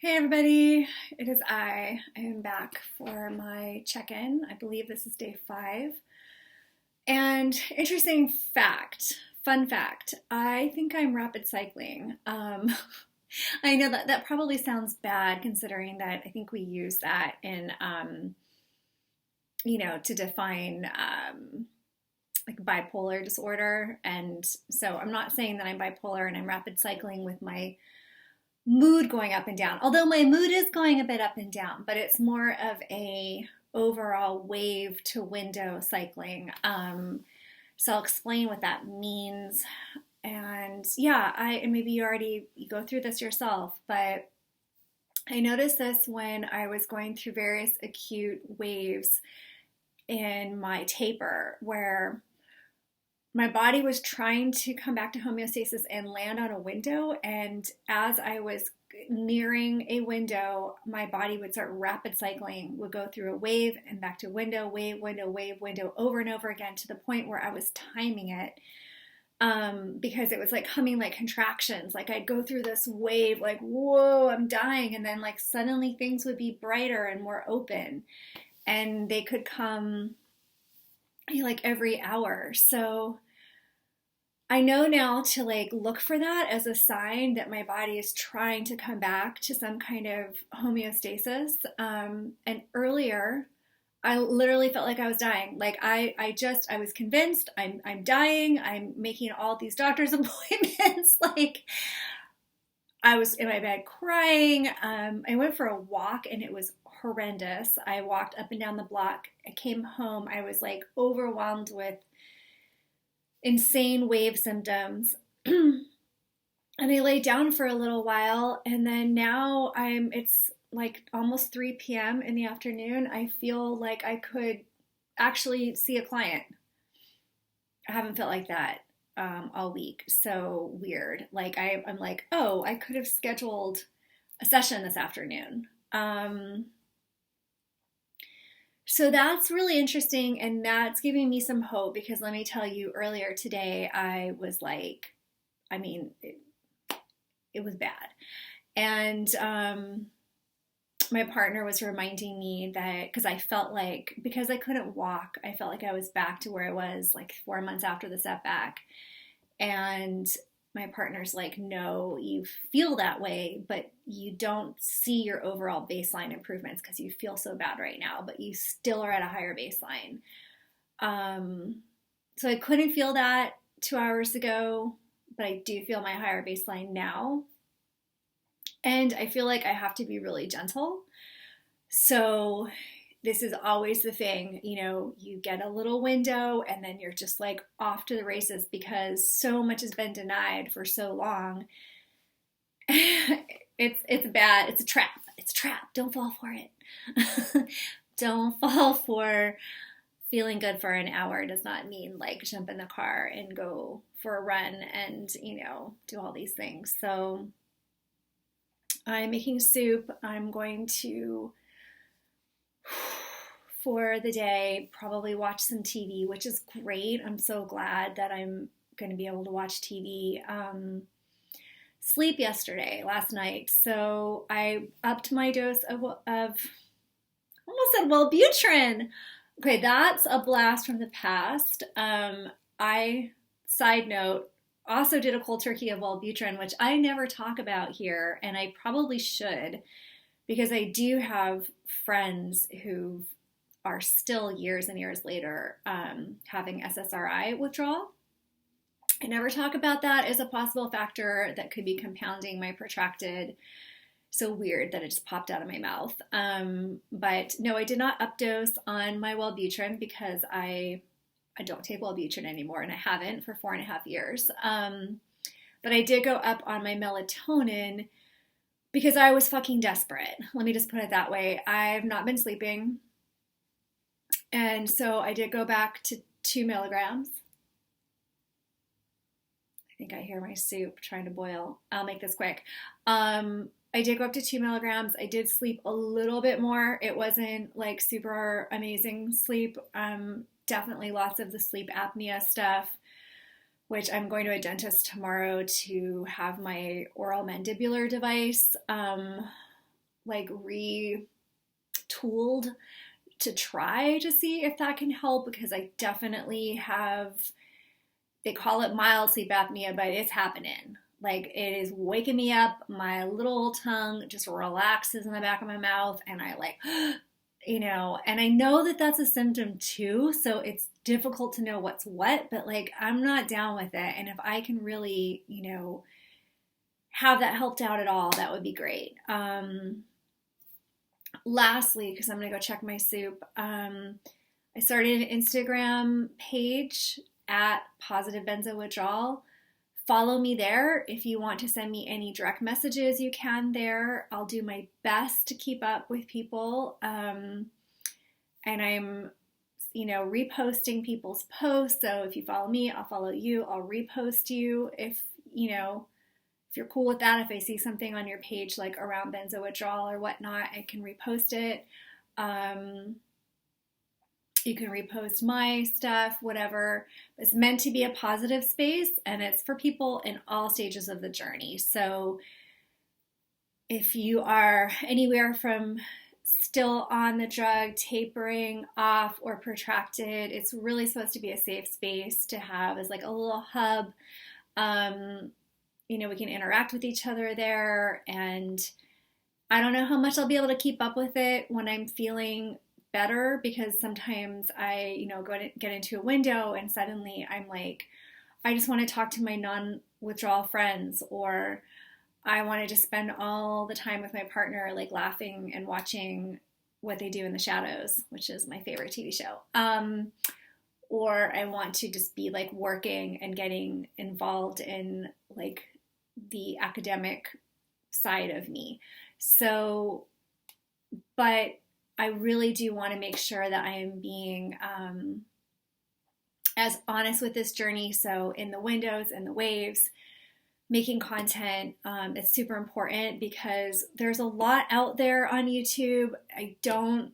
Hey everybody, it is I. I am back for my check-in. I believe this is day 5. And interesting fact, fun fact, I think I'm rapid cycling. I know that probably sounds bad considering that I think we use that in, to define like bipolar disorder. And so I'm not saying that I'm bipolar and I'm rapid cycling with my mood going up and down. Although my mood is going a bit up and down, but it's more of a overall wave to window cycling. So I'll explain what that means. And yeah, and maybe you go through this yourself, but I noticed this when I was going through various acute waves in my taper, where my body was trying to come back to homeostasis and land on a window. And as I was nearing a window, my body would start rapid cycling, would go through a wave and back to window, wave, window, wave, window, over and over again, to the point where I was timing it, because it was like humming like contractions. Like I'd go through this wave, like, whoa, I'm dying. And then like suddenly things would be brighter and more open. And they could come like every hour. So I know now to like look for that as a sign that my body is trying to come back to some kind of homeostasis. And earlier, I literally felt like I was dying. Like I was convinced I'm dying. I'm making all these doctor's appointments. Like I was in my bed crying. I went for a walk and it was horrendous. I walked up and down the block. I came home. I was like overwhelmed with insane wave symptoms. And I laid down for a little while, and then now it's like almost 3 p.m. in the afternoon. I feel like I could actually see a client. I haven't felt like that all week. So weird. Like I'm like, oh, I could have scheduled a session this afternoon. So that's really interesting, and that's giving me some hope, because let me tell you, earlier today I was like, I mean, it was bad. And my partner was reminding me that, because I felt like, because I couldn't walk, I felt like I was back to where I was like 4 months after the setback. And my partner's like, no, you feel that way, but you don't see your overall baseline improvements because you feel so bad right now, but you still are at a higher baseline. So I couldn't feel that 2 hours ago, but I do feel my higher baseline now. And I feel like I have to be really gentle. So this is always the thing, you get a little window and then you're just like off to the races, because so much has been denied for so long. It's bad. It's a trap. It's a trap. Don't fall for it. Don't fall for feeling good for an hour. Does not mean like jump in the car and go for a run and, do all these things. So I'm making soup. I'm going to, for the day, probably watch some TV, which is great. I'm so glad that I'm going to be able to watch TV. Sleep last night, so I upped my dose of almost said Wellbutrin. Okay, that's a blast from the past. Side note, also did a cold turkey of Wellbutrin, which I never talk about here, and I probably should, because I do have friends who are still years and years later having SSRI withdrawal. I never talk about that as a possible factor that could be compounding my protracted. So weird that it just popped out of my mouth. But no, I did not updose on my Wellbutrin, because I don't take Wellbutrin anymore, and I haven't for 4.5 years. But I did go up on my melatonin because I was fucking desperate. Let me just put it that way. I've not been sleeping. And so I did go back to 2 milligrams. I think I hear my soup trying to boil. I'll make this quick. I did go up to 2 milligrams. I did sleep a little bit more. It wasn't like super amazing sleep. Definitely lots of the sleep apnea stuff, which I'm going to a dentist tomorrow to have my oral mandibular device like retooled to try to see if that can help, because I definitely have, they call it mild sleep apnea, but it's happening. Like, it is waking me up. My little tongue just relaxes in the back of my mouth, and I like, and I know that that's a symptom too. So it's difficult to know what's what, but like, I'm not down with it. And if I can really, have that helped out at all, that would be great. Lastly, because I'm going to go check my soup, I started an Instagram page at Positive Benzo Withdrawal. Follow me there. If you want to send me any direct messages, you can there. I'll do my best to keep up with people. And I'm, reposting people's posts. So if you follow me, I'll follow you. I'll repost you if you're cool with that. If I see something on your page like around benzo withdrawal or whatnot, I can repost it. You can repost my stuff, whatever. It's meant to be a positive space, and it's for people in all stages of the journey. So if you are anywhere from still on the drug, tapering off, or protracted, it's really supposed to be a safe space to have as like a little hub. We can interact with each other there, and I don't know how much I'll be able to keep up with it when I'm feeling better, because sometimes I, go to get into a window and suddenly I'm like, I just want to talk to my non-withdrawal friends, or I want to just spend all the time with my partner, like laughing and watching What They Do in the Shadows, which is my favorite TV show. Or I want to just be like working and getting involved in like the academic side of me. So, but I really do want to make sure that I am being as honest with this journey. So in the windows and the waves, making content, it's super important, because there's a lot out there on YouTube. I don't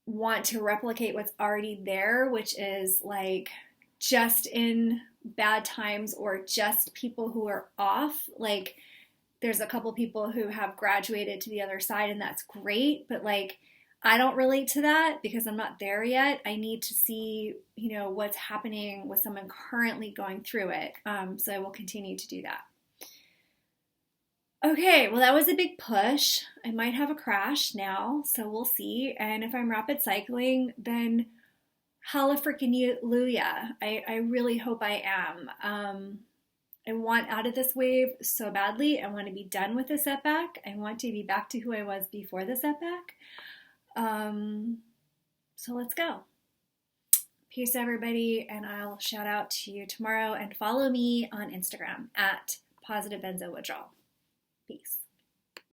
want to replicate what's already there, which is like just in bad times or just people who are off. Like, there's a couple people who have graduated to the other side, and that's great, but like, I don't relate to that because I'm not there yet. I need to see, what's happening with someone currently going through it. So I will continue to do that. Okay, well, that was a big push. I might have a crash now, so we'll see. And if I'm rapid cycling, then hallelujah. I really hope I am. I want out of this wave so badly. I want to be done with the setback. I want to be back to who I was before the setback. So let's go. Peace, everybody, and I'll shout out to you tomorrow, and follow me on Instagram at Positive Benzo Withdrawal. Peace.